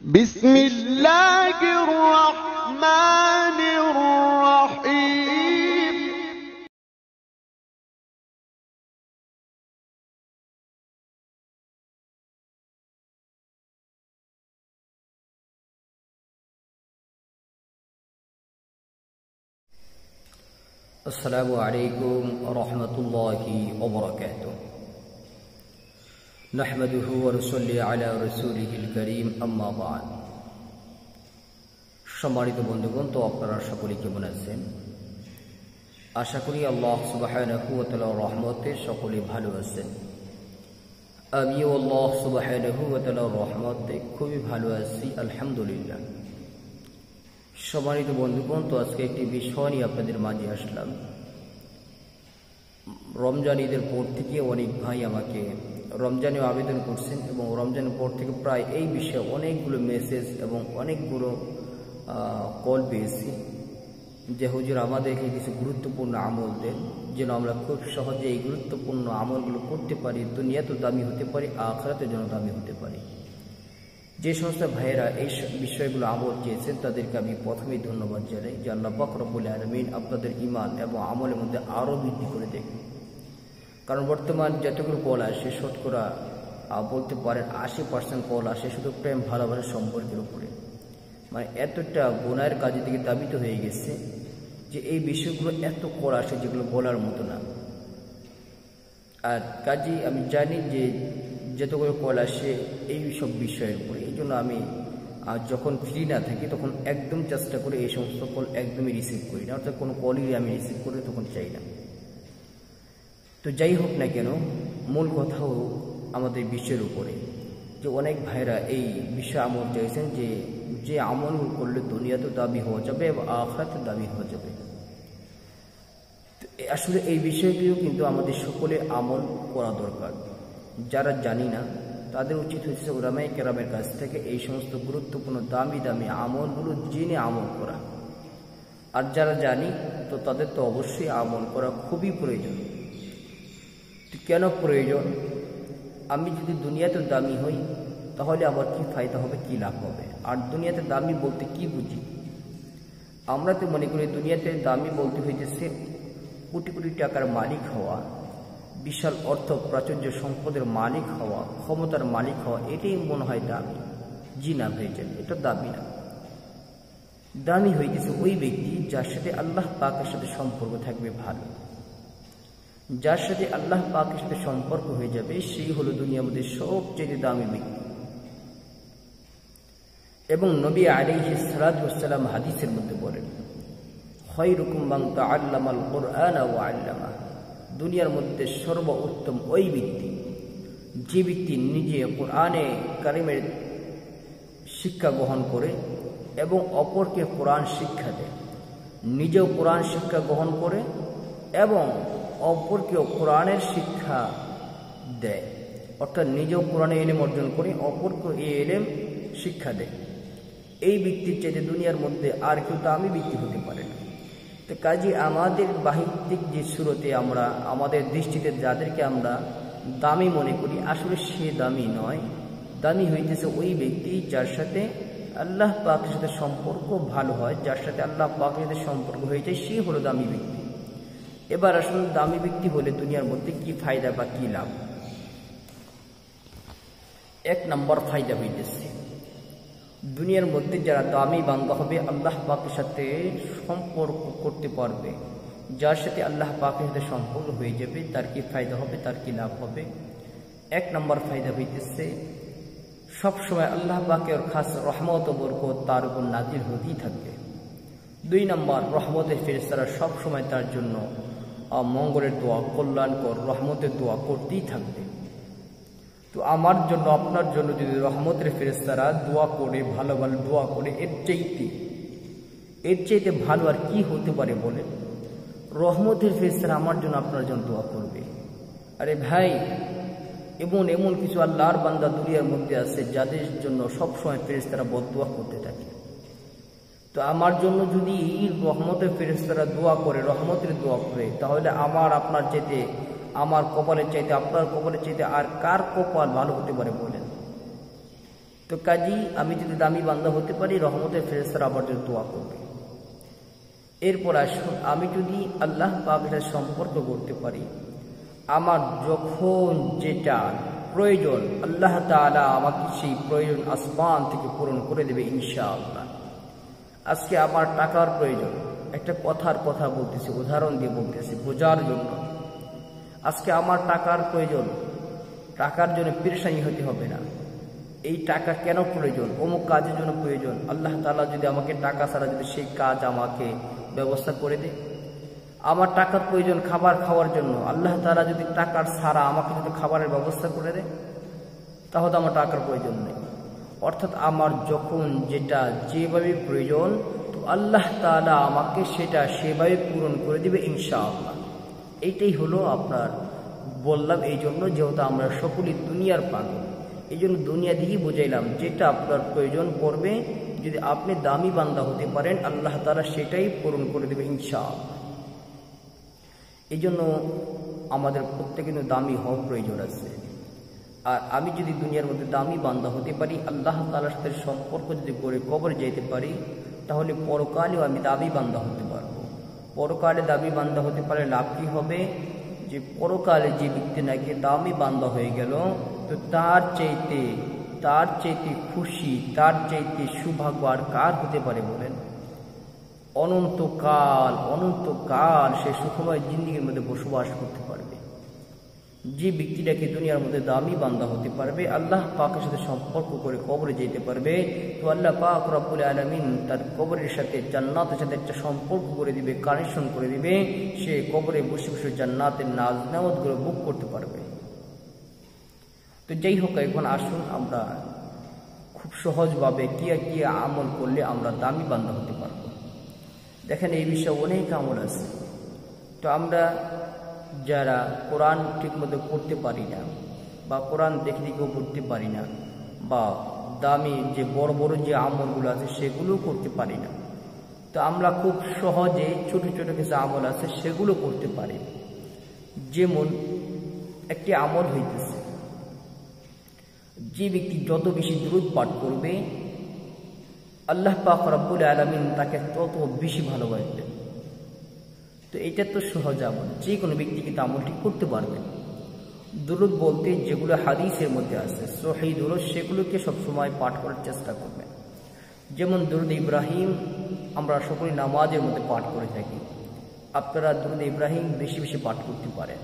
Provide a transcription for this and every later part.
بسم الله الرحمن الرحيم السلام عليكم ورحمة الله وبركاته نحمده ونصلي على رسوله الكريم أما بعد সম্মানিত বন্ধুগণ, তো আপনারা সকলেই কেমন আছেন? আশা করি আল্লাহ সুবহানাহু ওয়া তাআলার রহমতে সকলেই ভালো আছেন। আমিও আল্লাহ সুবহানাহু ওয়া তাআলার রহমতে খুবই ভালো আছি, আলহামদুলিল্লাহ। সম্মানিত বন্ধুগণ, তো আজকে একটি বিষয় নিয়ে আপনাদের মাঝে আসলাম। রমজান ঈদের পর থেকে অনেক ভাই আমাকে রমজানে আবেদন করছেন এবং রমজানের পর থেকে প্রায় এই বিষয়ে অনেকগুলো মেসেজ এবং অনেকগুলো কল পেয়েছি যে হুজুর আমাদেরকে কিছু গুরুত্বপূর্ণ আমল দেন, যেন আমরা খুব সহজে এই গুরুত্বপূর্ণ আমলগুলো করতে পারি, দুনিয়াতেও দামি হতে পারি, আখিরাতের জন্য দামি হতে পারি। যে সমস্ত ভাইয়েরা এই বিষয়গুলো আমল চেয়েছেন তাদেরকে আমি প্রথমেই ধন্যবাদ জানাই যে আল্লাহ পাক রব্বুল আলামিন আপনাদের ঈমান এবং আমলের মধ্যে আরও বৃদ্ধি করে দেন। কারণ বর্তমান যতগুলো কল আসে শতকরা বলতে পারেন 80% কল আসে শুধু প্রেম ভালোবাসার সম্পর্কের উপরে। মানে এতটা গুনাহের কাজের দিকে দাবিত হয়ে গেছে যে এই বিষয়গুলো এত কল আসে যেগুলো বলার মতো না। আর কাজেই আমি জানি যে যতগুলো কল আসে এই সব বিষয়ের উপরে, এই জন্য আমি যখন ফ্রি না থাকি তখন একদম চেষ্টা করে এই সমস্ত কল একদমই রিসিভ করি না, অর্থাৎ কোনো কলই আমি রিসিভ করে তখন চাই না। তো যাই হোক না কেন, মূল কথাও আমাদের বিশ্বের উপরে যে অনেক ভাইরা এই বিষয়ে আমল চাইছেন যে আমল করলে দুনিয়াতেও দাবি হওয়া যাবে এবং আখিরাতেও দাবি হওয়া যাবে। আসলে এই বিষয়টিও কিন্তু আমাদের সকলে আমল করা দরকার। যারা জানি না তাদের উচিত হচ্ছে উলামায়ে কেরামের কাছ থেকে এই সমস্ত গুরুত্বপূর্ণ দামি দামি আমলগুলো জেনে আমল করা। আর যারা জানি তো তাদের তো অবশ্যই আমল করা খুবই প্রয়োজন। কেন প্রয়োজন? আমি যদি দুনিয়াতে দামি হই তাহলে আমার কি ফায়দা হবে, কি লাভ হবে? আর দুনিয়াতে দামি বলতে কি বুঝি? আমরা তো মনে করি দুনিয়াতে দামি বলতে হইতেছে কোটি কোটি টাকার মালিক হওয়া, বিশাল অর্থ প্রাচুর্য সম্পদের মালিক হওয়া, ক্ষমতার মালিক হওয়া, এটাই মনে হয় দামি। জি না ভাইজান, এটা দামি না। দামি হইতেছে ওই ব্যক্তি যার সাথে আল্লাহ পাকের সাথে সম্পর্ক থাকবে ভালো। যার সাথে আল্লাহ পাকের সাথে সম্পর্ক হয়ে যাবে সেই হলো দুনিয়ার মধ্যে সবচেয়ে দামি ব্যক্তি। এবং নবী আলাইহিস সালাতু ওয়াস সালাম হাদিসের মধ্যে বলেন, খায়রুকুম মান তাআল্লামাল কুরআনা ওয়া আল্লামা। দুনিয়ার মধ্যে সর্বোত্তম ওই ব্যক্তি যে ব্যক্তি নিজে কোরআনে কারিমের শিক্ষা গ্রহণ করে এবং অপরকে কোরআন শিক্ষা দেয়, নিজেও কোরআন শিক্ষা গ্রহণ করে এবং অপরকেও কোরআনের শিক্ষা দেয়, অর্থাৎ নিজেও কোরআনে ইলম অর্জন করে অপরকে এই ইলম শিক্ষা দেয়। এই ব্যক্তির চাইতে দুনিয়ার মধ্যে আর কেউ দামি ব্যক্তি হতে পারে না। তো কাজে আমাদের বাহিক যে সুরতে আমরা আমাদের দৃষ্টিতে যাদেরকে আমরা দামি মনে করি, আসলে সে দামি নয়। দামি হইতেছে ওই ব্যক্তি যার সাথে আল্লাহ পাকের সাথে সম্পর্ক ভালো হয়, যার সাথে আল্লাহ পাকের সাথে সম্পর্ক হয়ে যায়, সে হলো দামি ব্যক্তি। এবার আসলে দামি ব্যক্তি হলে দুনিয়ার মধ্যে কি ফায়দা বা কি লাভ? এক নম্বর ফায়দা হইতেছে দুনিয়ার মধ্যে যারা দামি বান্দা হবে আল্লাহ পাকের সাথে সম্পর্ক করতে পারবে, যার সাথে আল্লাহ পাকের সাথে সম্পর্ক হয়ে যাবে, তার কি ফায়দা হবে, তার কি লাভ হবে? এক নম্বর ফায়দা হইতেছে সবসময় আল্লাহ পাকের খাস রহমত ও বরকত তার উপর নাজিল হতেই থাকবে। দুই নম্বর, রহমতের ফেরেশতারা সবসময় তার জন্য মঙ্গলের দোয়া, কল্যাণকর রহমতের দোয়া করতেই থাকবে। তো আমার জন্য আপনার জন্য যদি রহমতের ফেরেশতারা দোয়া করে, ভালো ভালো দোয়া করে, এর চাইতে ভালো আর কি হতে পারে বলে? রহমতের ফেরেশতারা আমার জন্য আপনার জন্য দোয়া করবে। আরে ভাই, এমন কিছু আল্লাহর বান্দা দুনিয়ার মধ্যে আছে যাদের জন্য সবসময় ফেরেশতারা বদদোয়া করতে থাকে। তো আমার জন্য যদি রহমতের ফেরেশতারা দোয়া করে, রহমতের দোয়া করে, তাহলে আমার আপনার চাইতে, আমার কপালের চাইতে, আপনার কপালের চাইতে আর কার কপাল ভালো হতে পারে বলেন? তো কাজী আমি যদি দামি বান্দা হতে পারি, রহমতের ফেরেশতারা আমার জন্য দোয়া করবে। এরপর আসুন, আমি যদি আল্লাহ পাকের সাথে সম্পর্ক করতে পারি, আমার যখন যেটা প্রয়োজন আল্লাহ তাআলা আমাকে সেই প্রয়োজন আসমান থেকে পূরণ করে দেবে ইনশাআল্লাহ। আজকে আমার টাকার প্রয়োজন, একটা কথা বলতেছি, উদাহরণ দিয়ে বলতেছি বোঝার জন্য। আজকে আমার টাকার প্রয়োজন, টাকার জন্য পেরেশানি হতে হবে না। এই টাকা কেন প্রয়োজন? অমুক কাজের জন্য প্রয়োজন। আল্লাহ তাআলা যদি আমাকে টাকা ছাড়া যদি সেই কাজ আমাকে ব্যবস্থা করে দেয়। আমার টাকার প্রয়োজন খাবার খাওয়ার জন্য, আল্লাহ তাআলা যদি টাকার ছাড়া আমাকে যদি খাবারের ব্যবস্থা করে দেয়, তাহলে আমার টাকার প্রয়োজন নেই। অর্থাৎ আমার যখন যেটা যেভাবে প্রয়োজন, তো আল্লাহ তাআলা আমাকে সেটা সেভাবে পূরণ করে দিবে ইনশাআল্লাহ। এইটাই হলো আপনার বললাম এই জন্য, যেহেতু আমরা সকলেই দুনিয়ার পাগল, এই জন্য দুনিয়া দিয়েই বুঝাইলাম যেটা আপনার প্রয়োজন পড়বে, যদি আপনি দামি বান্দা হতে পারেন আল্লাহ তাআলা সেটাই পূরণ করে দেবে ইনশাআল্লাহ। এই জন্য আমাদের প্রত্যেকের দামি হওয়ার প্রয়োজন আছে। আর আমি যদি দুনিয়ার মধ্যে দামি বান্দা হতে পারি, আল্লাহ তাআলার সাথে সম্পর্ক যদি করে কবরে যেতে পারি, তাহলে পরকালেও আমি দামি বান্দা হতে পারবো। পরকালে দামি বান্দা হতে পারে লাভ কি হবে? যে পরকালে যে ব্যক্তি নাকি দামি বান্দা হয়ে গেল, তো তার চাইতে খুশি, তার চাইতে সৌভাগ্য আর কার হতে পারে বলেন? অনন্তকাল সে সুখময় জিন্দেগির মধ্যে বসবাস করতে পারবে। যে ব্যক্তিটাকে দুনিয়ার মধ্যে দামি বান্দা হতে পারবে, আল্লাহ পাকের সাথে সম্পর্ক করে কবরে যেতে পারবে, তো আল্লাহ পাক রব্বুল আলামিন তার কবরের সাথে জান্নাতের সাথে একটা সম্পর্ক করে দিবে, কানেকশন করে দিবে। সে কবরে বসে বসে জান্নাতের নাজ নেয়ামতগুলো ভোগ করতে পারবে। তো যাই হোক, এখন আসুন আমরা খুব সহজভাবে কি আমল করলে আমরা দামি বান্দা হতে পারবো। দেখেন, এই বিষয়ে অনেক আমল আছে। তো আমরা যারা কোরআন ঠিক মতো পড়তে পারি না, বা কোরআন দেখেও পড়তে পারি না, বা দামি যে বড় বড় যে আমলগুলো আছে সেগুলোও করতে পারি না, তো আমরা খুব সহজে ছোট ছোট কিছু আমল আছে সেগুলো করতে পারি। যেমন একটি আমল হইতেছে, যে ব্যক্তি যত বেশি দুরূদ পাঠ করবে, আল্লাহ পাক রব্বুল আলামিন তাকে তত বেশি ভালোবাসবেন। তো এটা তো সহজ আমল, যে কোনো ব্যক্তি কিন্তু আমলটি করতে পারবেন। দুরূদ বলতে যেগুলো হাদিসের মধ্যে আছে সহিহ দুরূদ, সেগুলোকে সবসময় পাঠ করার চেষ্টা করবেন। যেমন দুরূদ ইব্রাহিম আমরা সকলে নামাজের মধ্যে পাঠ করে থাকি, আপনারা দুরূদ ইব্রাহিম বেশি বেশি পাঠ করতে পারেন।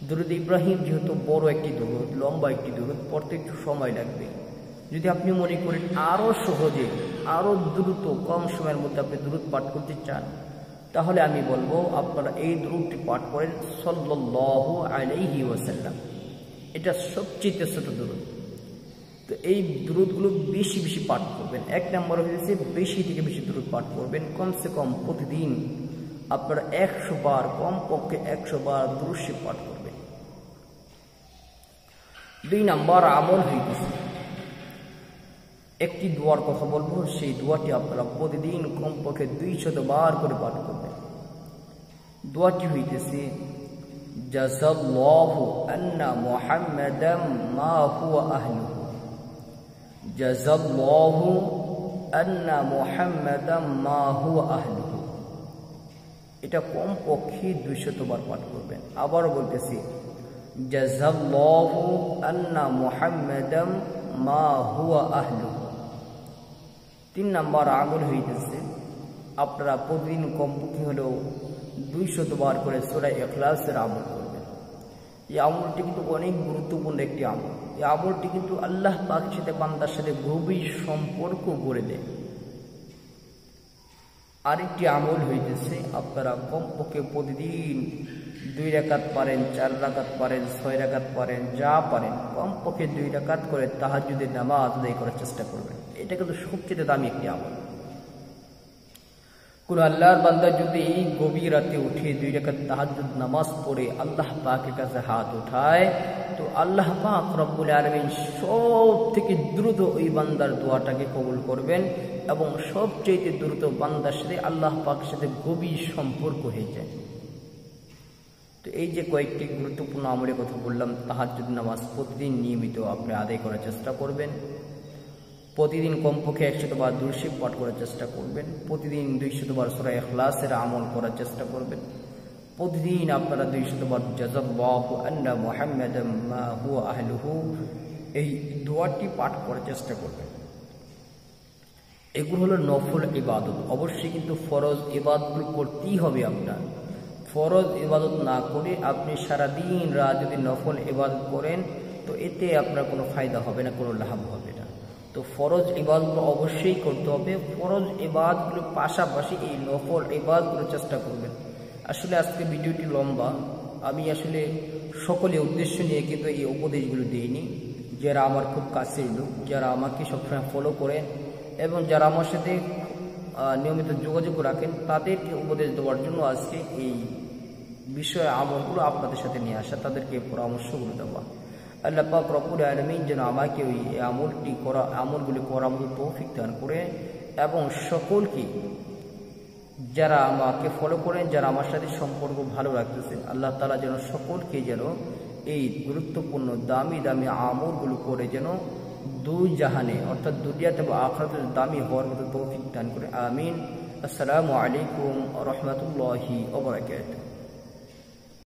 দুরূদ ইব্রাহিম যেহেতু বড় একটি দুরূদ, লম্বা একটি দুরূদ, পড়তে একটু সময় লাগবে। যদি আপনি মনে করেন আরও সহজে, আরও দ্রুত, কম সময়ের মধ্যে আপনি দুরূদ পাঠ করতে চান, তাহলে আমি বলবো আপনারা এই দুরূদটি পাঠ করেন সাল্লাল্লাহু আলাইহি ওয়াসাল্লাম। এটা সবচেয়ে ছোট দুরূদ। তো এই দুরূদগুলো বেশি বেশি পাঠ করবেন। এক নম্বর হয়েছে বেশি থেকে বেশি দুরূদ পাঠ করবেন, কমসে কম প্রতিদিন আপনারা 100 বার, কমপক্ষে 100 বার দুরূদ শরীফ পাঠ করবেন। 2 নম্বর আমল হইতেছে একটি দোয়ার কথা বলবো, সেই দোয়াটি আপনারা প্রতিদিন কমপক্ষে 200 বার করে পাঠ করবেন। দোয়াটি হইতেছে জাযাল্লাহু আন্না মুহাম্মাদাম মা হুয়া আহলুহু, জাযাল্লাহু আন্না মুহাম্মাদাম মা হুয়া আহলুহু। এটা কমপক্ষে 200 বার পাঠ করবেন। আবারও বলতেছি জাযাল্লাহু আন্না মুহাম্মাদাম মা হুয়া আহলুহু। 3 নম্বর আমল হইতেছে আপনারা প্রতিদিন কমপক্ষে হলেও 200 বার করে সূরা ইখলাসের আমল করবেন। এই আমলটি কিন্তু অনেক গুরুত্বপূর্ণ একটি আমল। এই আমলটি কিন্তু আল্লাহ পাকের সাথে বান্দার সাথে গভীর সম্পর্ক গড়ে দেয়। আরেকটি আমল হইতেছে আপনারা কমপক্ষে প্রতিদিন 2 রাকাত পারেন, 4 রাকাত পারেন, 6 রাকাত পারেন, যা পারেন কমপক্ষে 2 রাকাত করে তাহাজ্জুদের নামাজ আদায় করার চেষ্টা করবেন। এটা কিন্তু সবচেয়ে দামি একটি আমল। কোন আল্লাহর বান্দা যদি এই গভীর রাতে উঠে 2 রাকাত তাহাজ্জুদ নামাজ পড়ে আল্লাহ পাকের কাছে হাত উঠায়, তো আল্লাহ পাক রব্বুল আলামিন সব থেকে দ্রুত ওই বান্দার দোয়াটাকে কবুল করবেন, এবং সবচেয়ে দ্রুত বান্দার সাথে আল্লাহ পাকের সাথে গভীর সম্পর্ক হয়ে যায়। তো এই যে কয়েকটি গুরুত্বপূর্ণ আমলের কথা বললাম, তাহাজ্জুদ নামাজ প্রতিদিন নিয়মিত আপনি আদায় করার চেষ্টা করবেন। প্রতিদিন কমপক্ষে 100 বার দুরূদ শরীফ পাঠ করার চেষ্টা করবেন। প্রতিদিন 200 বার সূরা ইখলাসের আমল করার চেষ্টা করবেন। প্রতিদিন আপনারা 200 বার জাযাল্লাহু আন্না মুহাম্মাদাম মা হুয়া আহলুহু এই দোয়াটি পাঠ করার চেষ্টা করবেন। এগুলো হলো নফল ইবাদত। অবশ্যই কিন্তু ফরজ ইবাদতগুলো করতেই হবে আপনার। ফরজ ইবাদত না করে আপনি সারাদিন রাত যদি নফল ইবাদত করেন তো এতে আপনার কোনো ফায়দা হবে না, কোনো লাভ হবে না। তো ফরজ ইবাদতগুলো অবশ্যই করতে হবে। ফরজ ইবাদতগুলোর পাশাপাশি এই নফল ইবাদতগুলো চেষ্টা করবেন। আসলে আজকে ভিডিওটি লম্বা, আমি আসলে সকলে উদ্দেশ্য নিয়ে কিন্তু এই উপদেশগুলো দিইনি। যারা আমার খুব কাছের লোক, যারা আমাকে সবসময় ফলো করেন এবং যারা আমার সাথে নিয়মিত যোগাযোগ রাখেন, তাদেরকে উপদেশ দেওয়ার জন্য আজকে এই বিষয়ে আমলগুলো আপনাদের সাথে নিয়ে আসা, তাদেরকে পরামর্শগুলো দেওয়া। আল্লাহ পাক রব্বুল আলামিন যেন আমাকে ওই আমলগুলি করার মতো তৌফিক দান করে এবং সকলকে যারা আমাকে ফলো করেন, যারা আমার সাথে সম্পর্ক ভালো রাখতেছেন, আল্লাহ তাআলা যেন সকলকে যেন এই গুরুত্বপূর্ণ দামি দামি আমলগুলো করে যেন দুই জাহানে অর্থাৎ দুনিয়াতে বা আখিরাতে দামি হওয়ার মতো তৌফিক দান করে। আমিন। আসসালামু আলাইকুম ওয়া রাহমাতুল্লাহি ওয়া বারাকাতুহু।